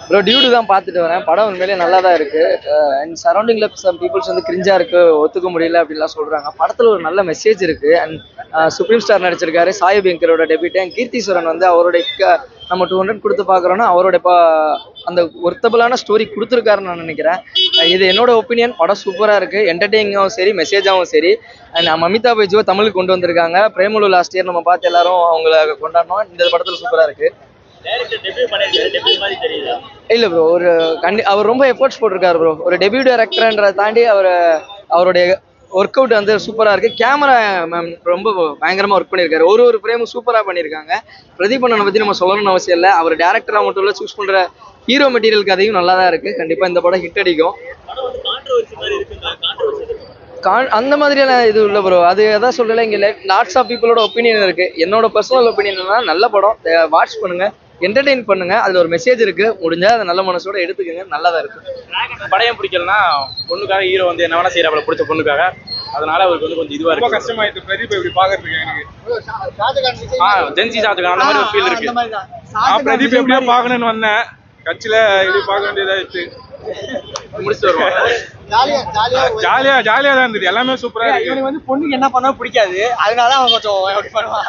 Bro dude தான் பார்த்துட்டு வரேன். படம் உண்மையிலேயே நல்லா தான் இருக்கு. அண்ட் சரௌண்டிங்ல சம் பீப்புள்ஸ் வந்து கிரிஞ்சா இருக்கு, ஒத்துக்க முடியல அப்படின்லாம் சொல்றாங்க. படத்துல ஒரு நல்ல மெசேஜ் இருக்கு. அண்ட் சுப்ரீம் ஸ்டார் நடிச்சிருக்காரு, சாய் அபியங்கரோட டெபியூட். அண்ட் கீர்த்திஸ்வரன் வந்து அவருடைய நம்ம 200 கொடுத்து பார்க்குறோன்னா அவருடைய அந்த ஒர்த்தபிளான ஸ்டோரி கொடுத்துருக்காருன்னு நான் நினைக்கிறேன். இது என்னோட ஒப்பீனியன். படம் சூப்பராக இருக்கு, என்டர்டெய்னிங்காகவும் சரி, மெசேஜாகவும் சரி. அண்ட் மமிதா பைஜுவை தமிழுக்கு கொண்டு வந்திருக்காங்க. பிரேமலு லாஸ்ட் இயர் நம்ம பார்த்து எல்லாரும் அவங்கள கொண்டாடணும். இந்த படத்துல சூப்பராக இருக்கு. இல்ல ப்ரோ, அவர் ரொம்ப எஃபர்ட்ஸ் போட்டிருக்காரு ப்ரோ. ஒரு டெபியூ டைரக்டர்ன்றதை தாண்டி அவருடைய ஒர்க் அவுட் வந்து சூப்பரா இருக்கு. கேமரா மேம் ரொம்ப பயங்கரமா ஒர்க் பண்ணியிருக்காரு. ஒரு ஃப்ரேமும் சூப்பரா பண்ணியிருக்காங்க. பிரதீப் அண்ணனை பத்தி நம்ம சொல்லணும்னு அவசியம் இல்லை. அவர் டேரக்டரா மட்டும் இல்ல, சூஸ் பண்ற ஹீரோ மெட்டீரியல் கதையும் நல்லா தான் இருக்கு. கண்டிப்பா இந்த படம் ஹிட் அடிக்கும். அந்த மாதிரியான இது இல்லை ப்ரோ. அது எதாவது சொல்லலை. இங்கே லாட்ஸ் ஆஃப் பீப்புளோட ஒப்பீனியன் இருக்கு. என்னோட பர்சனல் ஒப்பீனியன் நல்ல படம், வாட்ச் பண்ணுங்க, என்டர்டெயின் பண்ணுங்க. அதுல ஒரு மெசேஜ் இருக்கு, முடிஞ்சா அதை நல்ல மனசோட எடுத்துக்கங்க, நல்லதா இருக்கு. படையம் பிடிக்கலன்னா பொண்ணுக்காக ஹீரோ வந்து என்ன வேணா செய்யறாப்ல, பிடிச்ச பொண்ணுக்காக. அதனால அவருக்கு வந்து கொஞ்சம் இதுவா இருக்கு, கஷ்டமாயிட்டு. பிரதீப் எப்படி பாக்குறதுக்கு எனக்கு ஜென்சி ஷாஜகான் அந்த மாதிரி ஒரு ஃபீல் இருக்கு. நான் பிரதீப் எப்படியோ பாக்கணும்னு வந்தேன், கட்சியில எப்படி பார்க்க வேண்டியதாயிடுச்சு. முடிச்சுட்டு வருவாங்க. ஜாலியா தான் இருந்தது, எல்லாமே சூப்பரா இருக்கு. இவனுக்கு வந்து பொண்ணுக்கு என்ன பண்ணா பிடிக்காது, அதனால அவன் கொஞ்சம் எப்படி பண்ணுவான்.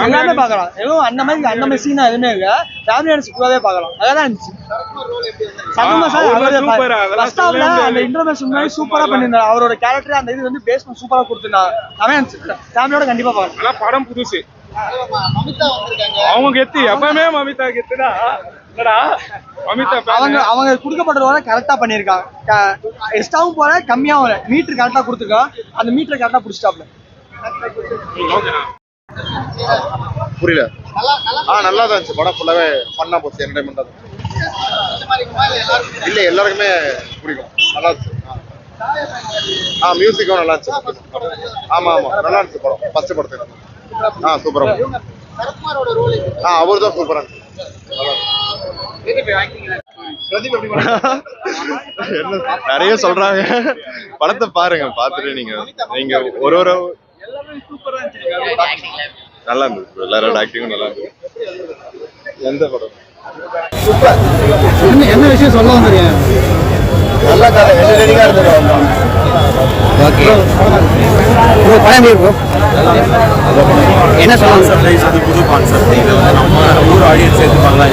எல்லாமே பாக்கலாம். எதுவும் அந்த மாதிரி சீனா எதுவுமே இல்ல. ஃபேமிலி ஆடியன்ஸ் ஃபுல்லாவே பாக்கலாம். அதான் இருந்துச்சு. அந்த இன்டர்வென்ஷன் மாதிரி சூப்பரா பண்ணிருந்தாரு. அவரோட கேரக்டர் அந்த இது வந்து பேஸ் சூப்பரா கொடுத்துருந்தாங்க. அவன் ஃபேமிலியோட கண்டிப்பா பாக்கலாம். படம் புதுசு. அவங்க கெத்து, எப்பவுமே மமிதா கெத்துனா அவங்க கொடுக்கப்பட்டதோட கரெக்டா பண்ணிருக்காங்க. எக்ஸ்ட்ராவும் போல கம்மியாவும் இல்ல, மீட்டர் கரெக்டா கொடுத்துருக்கான். அந்த மீட்டர் கரெக்டா புடிச்சிட்டாப்ல. புரியல. நல்லா தான் இருந்துச்சு. படம் ஃபுல்லாவே ஃபன்னா போச்சு, என்டர்டைன்மெண்டா இருந்துச்சு. இல்ல எல்லாருக்குமே பிடிக்கும், நல்லா இருந்துச்சு. மியூசிக்கும் நல்லா இருந்துச்சு. ஆமா நல்லா இருந்துச்சு படம். ஃபர்ஸ்ட் படத்துக்கு சூப்பரா. அவர் தான் சூப்பரா இருந்துச்சு. நிறைய சொல்றாங்க, படத்தை பாருங்க, பாத்துட்டு நீங்க ஒரு நல்லா இருந்துச்சு. எல்லாரோட ஆக்டிங்கும் நல்லா இருந்துச்சு. எந்த படம் என்ன விஷயம் சொல்ல வந்துருக்கேன்? நல்ல கதை, என்டர்டெய்னிங்கா இருந்தது. ஓகே ப்ரோ, படம் எப்படி ப்ரோ? என்ன சொல்லலாம்? புது கான்செப்ட். இதை வந்து நம்ம ஊர் ஆடியன்ஸ் எடுத்துப்பாங்களா?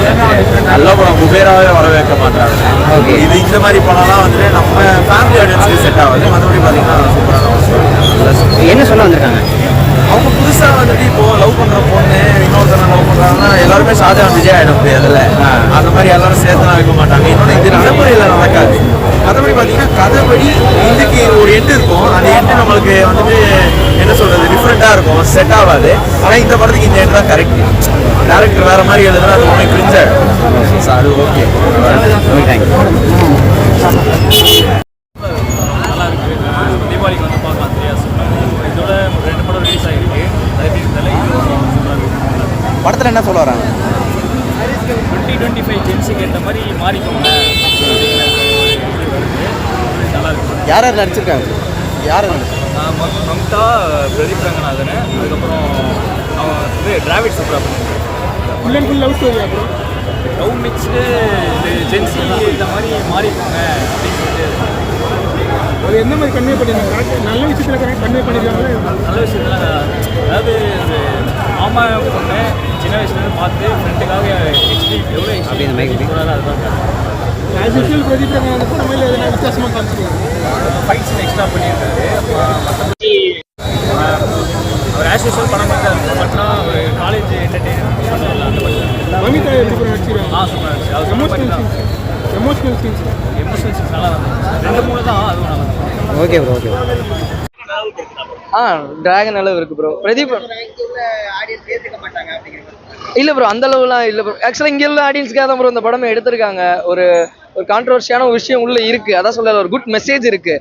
நல்ல படம், குபேராவே வரவேற்க மாட்டாங்க. ஓகே, இது இந்த மாதிரி படம்லாம் வந்துட்டு நம்ம ஃபேமிலி ஆடியன்ஸுக்கு செட் ஆகுது. மற்றபடி பார்த்தீங்கன்னா சூப்பரான என்ன சொல்ல வந்திருக்காங்க? அவங்க புதுசாக வந்துட்டு இப்போ லவ் பண்ற பொண்ணு இன்னொருத்தனை லவ் பண்றாங்கன்னா எல்லாருமே ஷாஜகான் விஜய் ஆயிடும் முடியாதுல்ல. அந்த மாதிரி எல்லாரும் சேர்த்துலாம் வைக்க மாட்டாங்க. இன்னொன்று இது நடைமுறையில் நடக்காது. மற்றபடி பார்த்தீங்கன்னா கதைப்படி இதுக்கு ஒரு எண்டு இருக்கும். அந்த எண்டு நம்மளுக்கு வந்துட்டு என்ன சொல்றது, டிஃப்ரெண்டா இருக்கும், செட் ஆகாது. ஆனால் இந்த படத்துக்கு இந்த எண்டு தான் கரெக்ட். டேரக்டர் வேற மாதிரி எழுதுனா அது ஒன்றும் கிரிஞ்சா இருக்கும். அது ஓகே, தேங்க்யூ. நல்லா இருக்கு. தீபாவளிக்கு வந்து பார்க்கலாம். இதோட 2 படம் ரிலீஸ் ஆகிருக்கு. படத்தில் என்ன சொல்ல வராங்க? 2025 ஜென்ஸுக்கு ஏற்ற மாதிரி மாறிக்கோங்க. நல்லா இருக்கு. யார் யார் நடிச்சிருக்காங்க? யார் மம்தா, பிரதீப் ரங்கநாதன், அதுக்கப்புறம் அவன் இது டிராவிட் சூப்பரா பண்ணிருக்கான். லவ் ஸ்டோரி, அப்புறம் லவ் மிக்ஸ்டு ஜென்ஸி இந்த மாதிரி மாறிக்கோங்க அப்படின்னு சொல்லிட்டு. அது எந்த மாதிரி கன்வே பண்ணியிருக்காங்க? நல்ல விஷயத்தில் கன்வே பண்ணியிருக்காங்க. நல்ல விஷயத்தில், அதாவது மாமா பொண்ணு சின்ன வயசுலேருந்து பார்த்து ஃப்ரெண்டுக்காக எவ்வளோ ஆஸ்யூஷுவல் பிரதீப் ரங்கநாதன் தமிழில் எதனா வித்தியாசமாக காமிச்சிருக்காங்க. ஃபைட்ஸ் எக்ஸ்ட்ரா பண்ணியிருக்காரு. மற்றபடி அவர் ஆஸ்யூஷுவல் படம் பார்த்து பட்னா ஒரு காலேஜ் என்டர்டெயின்மெண்ட். மமிதா எப்படி நடிச்சிருக்காங்க? சூப்பராக இருந்துச்சு. எமோஷனல் சீன்ஸ் நல்லா இருந்துச்சு. 2-3 தான், அதுவும் நல்லா இருந்துச்சு. Okay bro, okay. டிராகன் அளவு இருக்கு ப்ரோ. பிரதீப் இல்ல ப்ரோ, அந்த அளவுலாம் இல்ல ப்ரோ. ஆக்சுவலா இங்க உள்ள ஆடியன்ஸ்க்காக தான் ப்ரோ இந்த படமே எடுத்திருக்காங்க. ஒரு கான்ட்ரவர்சியான ஒரு விஷயம் உள்ள இருக்கு, அதான் சொல்ல ஒரு குட் மெசேஜ் இருக்கு.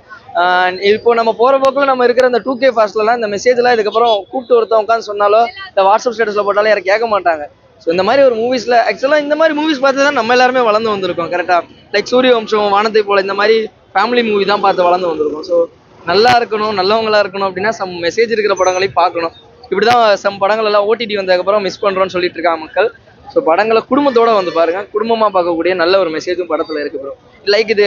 இப்போ நம்ம போற போக்குல நம்ம இருக்கிற இந்த 2K ஃபாஸ்ட்லாம் இந்த மெசேஜ்லாம் இதுக்கப்புறம் கூப்பிட்டு ஒருத்தன் உட்காந்து சொன்னாலோ இந்த வாட்ஸ்அப் ஸ்டேட்டஸ்ல போட்டாலும் யாரும் கேட்க மாட்டாங்க. ஸோ இந்த மாதிரி ஒரு மூவிஸ்ல ஆக்சுவலா இந்த மாதிரி மூவிஸ் பார்த்து தான் நம்ம எல்லாருமே வளர்ந்து வந்திருக்கோம். கரெக்டா, லைக் சூரியவம்சம், வானத்தை போல இந்த மாதிரி ஃபேமிலி மூவி தான் பார்த்து வளர்ந்து வந்திருக்கோம். ஸோ நல்லா இருக்கணும், நல்லவங்களா இருக்கணும் அப்படின்னா சம் மெசேஜ் இருக்கிற படங்களையும் பார்க்கணும். இப்படிதான் சம் படங்கள் எல்லாம் ஓடிடி வந்ததுக்கப்புறம் மிஸ் பண்றோம்னு சொல்லிட்டு இருக்காங்க மக்கள். ஸோ படங்களை குடும்பத்தோட வந்து பாருங்க, குடும்பமா பார்க்கக்கூடிய நல்ல ஒரு மெசேஜும் படத்துல இருக்கு ப்ரோ. லைக் இது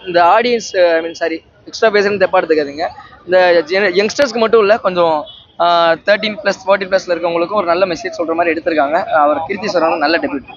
இந்த ஆடியன்ஸ் ஐ மீன் சாரி எக்ஸ்ட்ரா பேசுறது தப்பா எடுத்துக்காதீங்க. இந்த யங்ஸ்டர்ஸ்க்கு மட்டும் இல்லை, கொஞ்சம் 13+, 14+ல இருக்கவங்களுக்கும் ஒரு நல்ல மெசேஜ் சொல்ற மாதிரி எடுத்திருக்காங்க. அவர் கீர்த்தி சரவணன் நல்ல டெபியூட்.